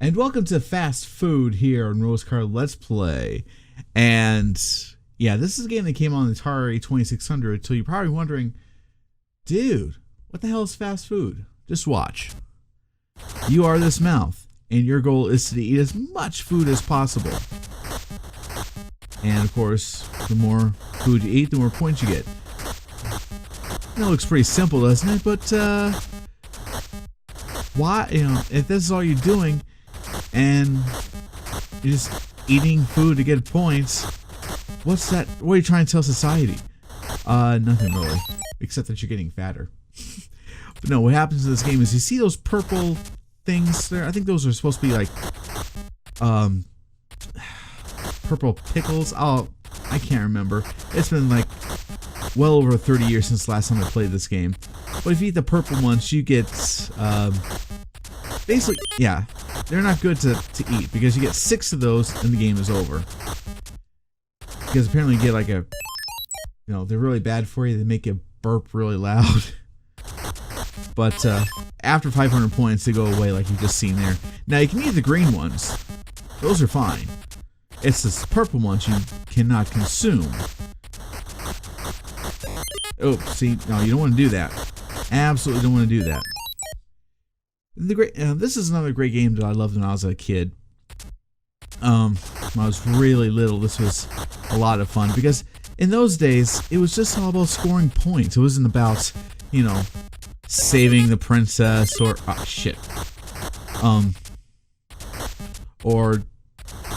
And welcome to Fast Food here on Rosecard Let's Play. And yeah, this is a game that came on the Atari 2600, so you're probably wondering, dude, what the hell is fast food? Just watch. You are this mouth, and your goal is to eat as much food as possible. And of course, the more food you eat, the more points you get. That looks pretty simple, doesn't it? But why, if this is all you're doing, and you're just eating food to get points, what's that? What are you trying to tell society? Nothing really, except that you're getting fatter. But no, what happens in this game is you see those purple things there. I think those are supposed to be like purple pickles. Oh, I can't remember. It's been like well over 30 years since the last time I played this game. But if you eat the purple ones, you get basically, yeah, they're not good to eat because you get 6 of those and the game is over. Because apparently you get like a, they're really bad for you. They make you burp really loud. But after 500 points, they go away like you've just seen there. Now you can eat the green ones. Those are fine. It's the purple ones you cannot consume. Oh, see, no, you don't want to do that. Absolutely don't want to do that. This is another great game that I loved when I was a kid. When I was really little, this was a lot of fun because in those days it was just all about scoring points. It wasn't about, saving the princess or or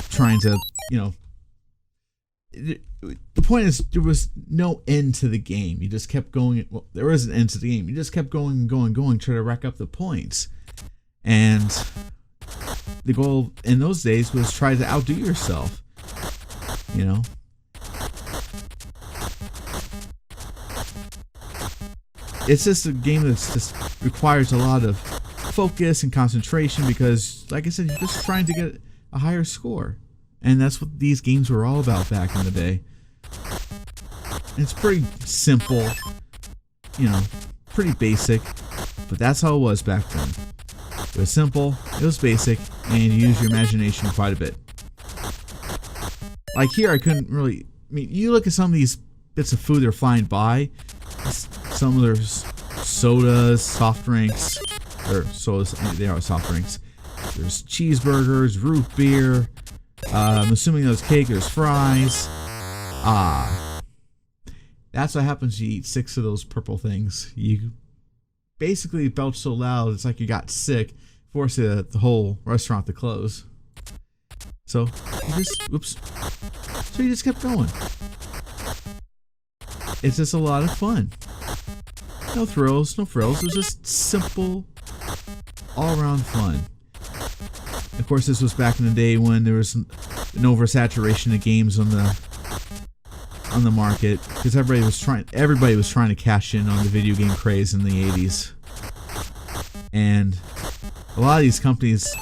trying to, the point is there was no end to the game. You just kept going. Well, there was an end to the game. You just kept going and going and going, trying to rack up the points. And the goal in those days was try to outdo yourself. It's just a game that's just requires a lot of focus and concentration because, like I said, you're just trying to get a higher score. And that's what these games were all about back in the day. It's pretty simple, pretty basic, but that's how it was back then. It was simple, it was basic, and you use your imagination quite a bit. Like here, I couldn't really, you look at some of these bits of food that are flying by, some of there's sodas, soft drinks, or sodas, they are soft drinks. There's cheeseburgers, root beer, I'm assuming there's cake, there's fries. That's what happens when you eat 6 of those purple things. You basically belch so loud, it's like you got sick, forced the whole restaurant to close. So, you just kept going. It's just a lot of fun. No thrills, no frills. It was just simple, all-around fun. Of course, this was back in the day when there was an oversaturation of games on the market because everybody was trying to cash in on the video game craze in the 80s. And a lot of these companies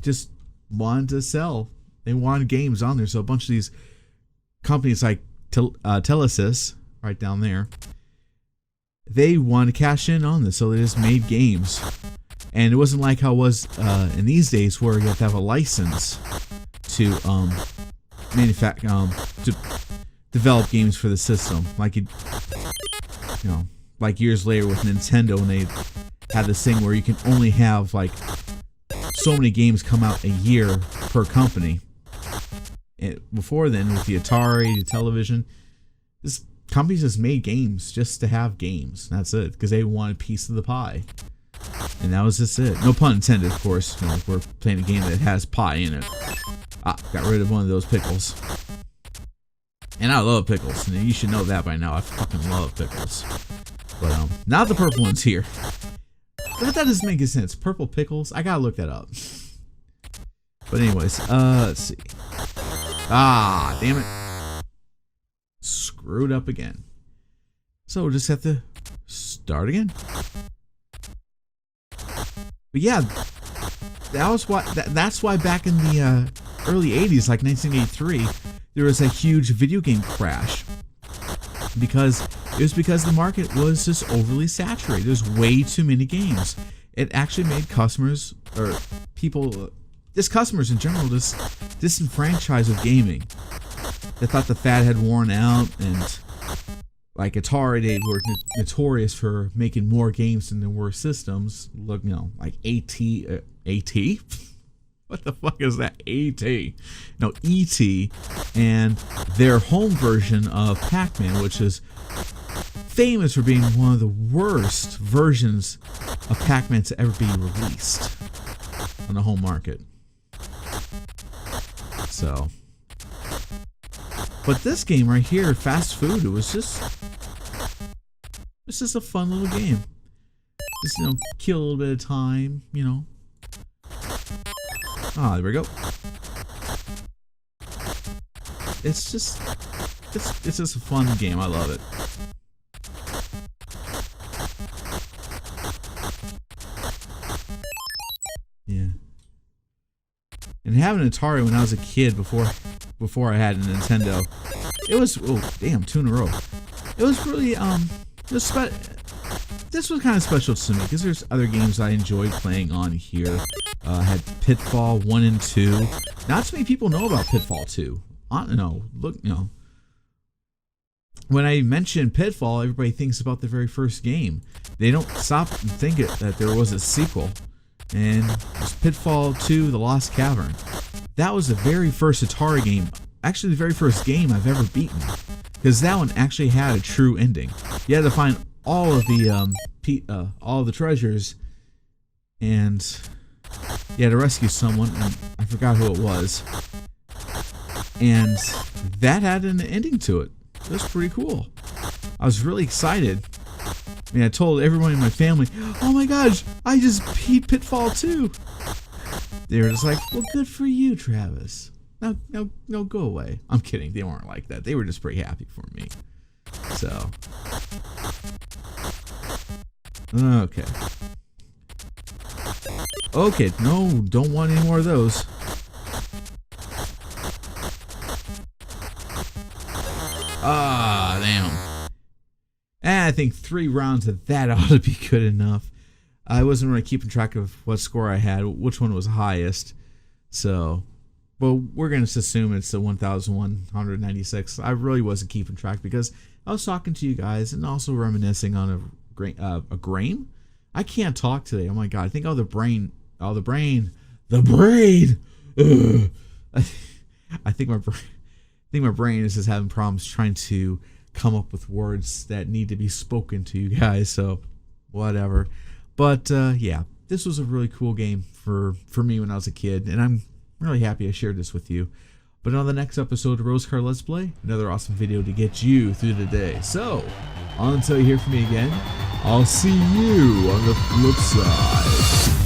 just wanted to sell. They wanted games on there, so a bunch of these companies like Telesys, right down there, they wanted to cash in on this, so they just made games. And it wasn't like how it was in these days, where you have to have a license to manufacture, to develop games for the system. Like like years later with Nintendo, when they had this thing where you can only have like so many games come out a year per company. And before then, with the Atari, the television, companies just made games just to have games. That's it, because they wanted a piece of the pie. And that was just it. No pun intended, of course. We're playing a game that has pie in it. Got rid of one of those pickles. And I love pickles. And you should know that by now. I fucking love pickles. But, not the purple ones here. But that doesn't make any sense. Purple pickles? I gotta look that up. But anyways, let's see. Damn it. Screwed up again. So we'll just have to start again. But yeah, that's why back in the early 80s, like 1983, there was a huge video game crash. Because the market was just overly saturated. There's way too many games. It actually made customers or people just customers in general just disenfranchised with gaming. They thought the fad had worn out, and like Atari, they were notorious for making more games than there were systems. Look, like AT? What the fuck is that? AT? No, ET, and their home version of Pac-Man, which is famous for being one of the worst versions of Pac-Man to ever be released on the home market. So, but this game right here, Fast Food, it's just a fun little game. Just, kill a little bit of time, Ah, there we go. It's just a fun game. I love it. Yeah. And having an Atari when I was a kid before I had a Nintendo, it was, oh damn, 2 in a row. It was really this was kind of special to me because there's other games I enjoyed playing on here. Had Pitfall 1 and 2. Not too many people know about Pitfall 2. When I mention Pitfall, everybody thinks about the very first game. They don't stop and think that there was a sequel. And it's Pitfall 2: The Lost Cavern. That was the very first Atari game, actually the very first game I've ever beaten, because that one actually had a true ending. You had to find all of the treasures, and you had to rescue someone, and I forgot who it was. And that had an ending to it. It was pretty cool. I was really excited. I mean, I told everyone in my family, "Oh my gosh, I just beat Pitfall 2." They were just like, "Well, good for you, Travis. No, go away." I'm kidding. They weren't like that. They were just pretty happy for me. So, okay. Okay, no, don't want any more of those. Ah, damn. And I think 3 rounds of that ought to be good enough. I wasn't really keeping track of what score I had, which one was highest. So, but we're going to assume it's the 1,196. I really wasn't keeping track because I was talking to you guys and also reminiscing on a grain. I can't talk today. Oh my god! I think the brain. Ugh. I think my brain is just having problems trying to come up with words that need to be spoken to you guys. So, whatever. But yeah, this was a really cool game for me when I was a kid, and I'm really happy I shared this with you. But on the next episode of Rose Card Let's Play, another awesome video to get you through the day. So, until you hear from me again, I'll see you on the flip side.